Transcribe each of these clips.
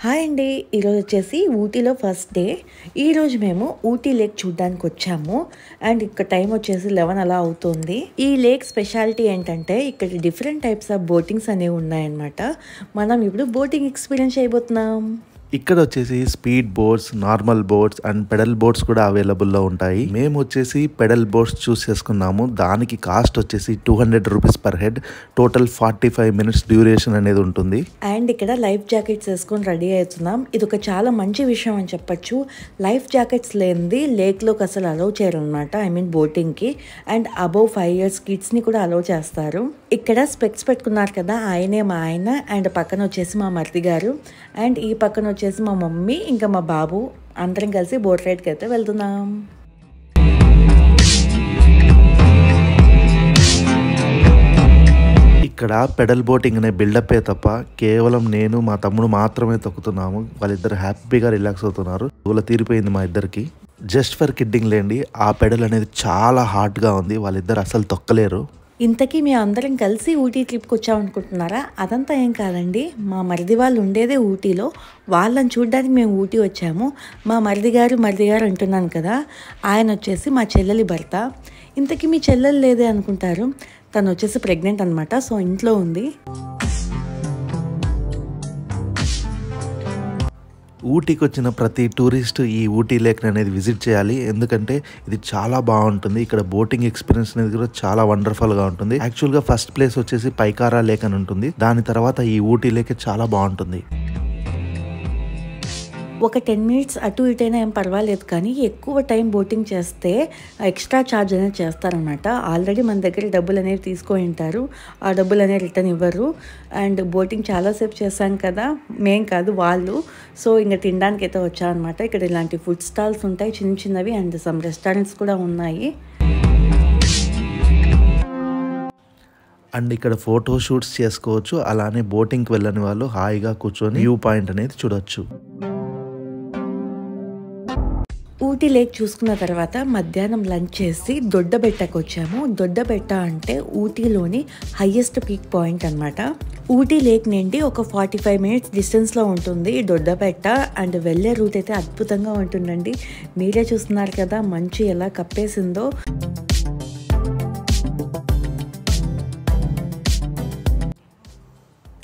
Hi అండి, ఈరోజు వచ్చేసి ఊటీలో ఫస్ట్ డే. ఈరోజు మేము ఊటీ లేక్ చూడడానికి వచ్చాము. అండ్ ఇక్కడ టైం వచ్చేసి 11 అలా అవుతుంది. ఈ లేక్ స్పెషాలిటీ ఏంటంటే ఇక్కడ డిఫరెంట్ టైప్స్ ఆఫ్ బోటింగ్స్ అనేవి ఉన్నాయన్నమాట. మనం ఇప్పుడు బోటింగ్ ఎక్స్పీరియన్స్ చేయబోతున్నాం. ఇక్కడ వచ్చేసి speed boats, normal boats and pedal boats కూడా అవైలబుల్లో ఉంటాయి. మేము వచ్చేసి పెడల్ బోట్స్ చూస్ చేసుకున్నాము. దానికి కాస్ట్ వచ్చేసి 200 rupees per head. Total 45 minutes duration అనేది ఉంటుంది. అండ్ ఇక్కడ లైఫ్ జాకెట్స్ వేసుకొని రెడీ అవుతున్నాం. ఇది ఒక చాలా మంచి విషయం అని చెప్పొచ్చు. లైఫ్ జాకెట్స్ లేనిది లేక్లోకి అసలు అలౌ చేయరు అనమాట. బోటింగ్కి. అండ్ అబౌవ్ 5 years కిడ్స్ని కూడా అలౌ చేస్తారు. ఇక్కడ స్పెక్స్ పెట్టుకున్నారు కదా, ఆయనే మా ఆయన. అండ్ పక్కన వచ్చేసి మా మరిది గారు. అండ్ ఈ పక్కన వచ్చేసి మా మమ్మీ ఇంకా మా బాబు. అందరం కలిసి బోట్ రైడ్కి అయితే వెళ్తున్నాం. ఇక్కడ పెడల్ బోటింగ్ అనే బిల్డప్ తప్ప కేవలం నేను మా తమ్ముడు మాత్రమే తొక్కుతున్నాము. వాళ్ళిద్దరు హ్యాపీగా రిలాక్స్ అవుతున్నారు. వాళ్ళ తీరిపోయింది మా ఇద్దరికి. జస్ట్ ఫర్ కిడ్డింగ్ లేండి, ఆ పెడల్ అనేది చాలా హార్డ్గా ఉంది. వాళ్ళిద్దరు అసలు తొక్కలేరు. ఇంతకీ మేము అందరం కలిసి ఊటీ ట్రిప్కి వచ్చామనుకుంటున్నారా? అదంతా ఏం కాదండి. మా మరిది వాళ్ళు ఉండేదే ఊటీలో. వాళ్ళని చూడడానికి మేము ఊటీ వచ్చాము. మా మరిది గారు అంటున్నాను కదా, ఆయన వచ్చేసి మా చెల్లెలి భర్త. ఇంతకీ మీ చెల్లెలు లేదే అనుకుంటారు. తను వచ్చేసి ప్రెగ్నెంట్ అనమాట. సో ఇంట్లో ఉంది. ఊటీకి వచ్చిన ప్రతి టూరిస్ట్ ఈ ఊటీ లేక్ అనేది విజిట్ చేయాలి. ఎందుకంటే ఇది చాలా బాగుంటుంది. ఇక్కడ బోటింగ్ ఎక్స్పీరియన్స్ అనేది కూడా చాలా వండర్ఫుల్గా ఉంటుంది. యాక్చువల్గా ఫస్ట్ ప్లేస్ వచ్చేసి పైకారా లేక్ అని ఉంటుంది. దాని తర్వాత ఈ ఊటీ లేక్ చాలా బాగుంటుంది. ఒక 10 minutes అటు ఇటైనా ఏం పర్వాలేదు, కానీ ఎక్కువ టైం బోటింగ్ చేస్తే ఎక్స్ట్రా ఛార్జ్ అనేది చేస్తారనమాట. ఆల్రెడీ మన దగ్గర డబ్బులు అనేవి తీసుకొని ఉంటారు. ఆ డబ్బులు అనేవి రిటర్న్ ఇవ్వరు. అండ్ బోటింగ్ చాలాసేపు చేశాం కదా, మేం కాదు వాళ్ళు. సో ఇంకా తినడానికి అయితే వచ్చామన్నమాట. ఇక్కడ ఇలాంటి ఫుడ్ స్టాల్స్ ఉంటాయి, చిన్న చిన్నవి. అండ్ సమ్ రెస్టారెంట్స్ కూడా ఉన్నాయి. అండ్ ఇక్కడ ఫోటో షూట్స్ చేసుకోవచ్చు. అలానే బోటింగ్కి వెళ్ళని వాళ్ళు హాయిగా కూర్చొని వ్యూ పాయింట్ అనేది చూడొచ్చు. ఊటీ లేక్ చూసుకున్న తర్వాత మధ్యాహ్నం లంచ్ చేసి దొడ్డబెట్టకు వచ్చాము. దొడ్డబెట్ట అంటే ఊటీలోని హైయెస్ట్ పీక్ పాయింట్ అనమాట. ఊటీ లేక్ నుండి ఒక 45 minutes డిస్టెన్స్లో ఉంటుంది దొడ్డబెట్ట. అండ్ వెళ్ళే రూట్ అయితే అద్భుతంగా ఉంటుందండి. మీరే చూస్తున్నారు కదా మంచు ఎలా కప్పేసిందో.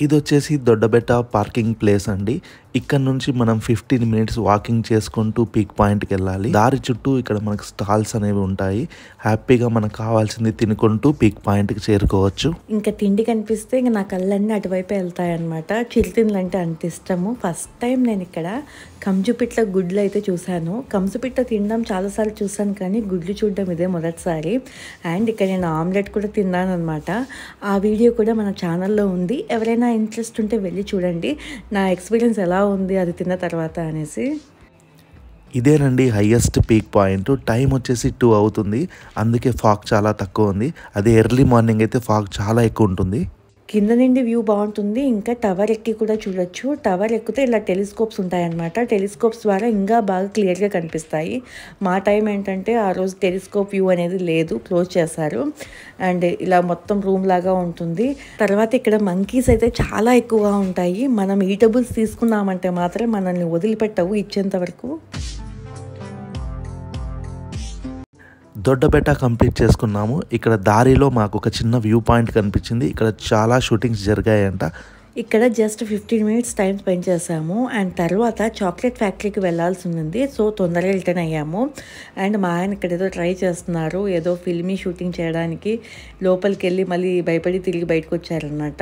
ఇది వచ్చేసి దొడ్డబెట్ట పార్కింగ్ ప్లేస్ అండి. ఇక్కడ నుంచి మనం 15 minutes వాకింగ్ చేసుకుంటూ పీక్ పాయింట్కి వెళ్ళాలి. దారి చుట్టూ ఇక్కడ మనకు స్టాల్స్ అనేవి ఉంటాయి. హ్యాపీగా మనకు కావాల్సింది తినుకుంటూ పీక్ పాయింట్కి చేరుకోవచ్చు. ఇంకా తిండి కనిపిస్తే ఇంకా నా కళ్ళన్నీ అటువైపే వెళ్తాయి అనమాట. చిరుతిండ్లు అంటే అంత ఇష్టము. ఫస్ట్ టైం నేను ఇక్కడ కంజుపిట్ల గుడ్లు అయితే చూశాను. కంజుపిట్ల తినడం చాలాసార్లు చూసాను, కానీ గుడ్లు చూడడం ఇదే మొదటిసారి. అండ్ ఇక్కడ నేను ఆమ్లెట్ కూడా తిన్నాను అనమాట. ఆ వీడియో కూడా మన ఛానల్లో ఉంది. ఎవరైనా ఇంట్రెస్ట్ ఉంటే వెళ్ళి చూడండి నా ఎక్స్పీరియన్స్ ఎలా ఉంది అది తిన్న తర్వాత అనేసి. ఇదేనండి హైయెస్ట్ పీక్ పాయింట్. టైం వచ్చేసి 2 అవుతుంది. అందుకే ఫాగ్ చాలా తక్కువ ఉంది. అదే ఎర్లీ మార్నింగ్ అయితే ఫాగ్ చాలా ఎక్కువ ఉంటుంది. కింద నుండి వ్యూ బాగుంటుంది. ఇంకా టవర్ ఎక్కి కూడా చూడొచ్చు. టవర్ ఎక్కితే ఇలా టెలిస్కోప్స్ ఉంటాయన్నమాట. టెలిస్కోప్స్ ద్వారా ఇంకా బాగా క్లియర్గా కనిపిస్తాయి. మా టైం ఏంటంటే ఆ రోజు టెలిస్కోప్ వ్యూ అనేది లేదు, క్లోజ్ చేశారు. అండ్ ఇలా మొత్తం రూమ్ లాగా ఉంటుంది. తర్వాత ఇక్కడ మంకీస్ అయితే చాలా ఎక్కువగా ఉంటాయి. మనం ఈటబుల్స్ తీసుకున్నామంటే మాత్రం మనల్ని వదిలిపెట్టవు ఇచ్చేంత వరకు. దొడ్డబెట్ట కంప్లీట్ చేసుకున్నాము. ఇక్కడ దారిలో మాకు ఒక చిన్న వ్యూ పాయింట్ కనిపించింది. ఇక్కడ చాలా షూటింగ్స్ జరిగాయంట. ఇక్కడ జస్ట్ 15 minutes టైం స్పెండ్ చేసాము. అండ్ తర్వాత చాక్లెట్ ఫ్యాక్టరీకి వెళ్ళాల్సి ఉంది. సో తొందరగా రిటర్న్ అయ్యాము. అండ్ మా ఆయన ఇక్కడ ఏదో ట్రై చేస్తున్నారు, ఏదో ఫిల్మీ షూటింగ్ చేయడానికి. లోపలికి వెళ్ళి మళ్ళీ భయపడి తిరిగి బయటకు వచ్చారనమాట.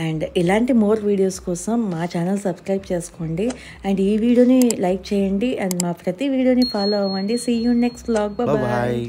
అండ్ ఇలాంటి మోర్ వీడియోస్ కోసం మా ఛానల్ సబ్స్క్రైబ్ చేసుకోండి. అండ్ ఈ వీడియోని లైక్ చేయండి. అండ్ మా ప్రతి వీడియోని ఫాలో అవ్వండి. See you next vlog. Bye.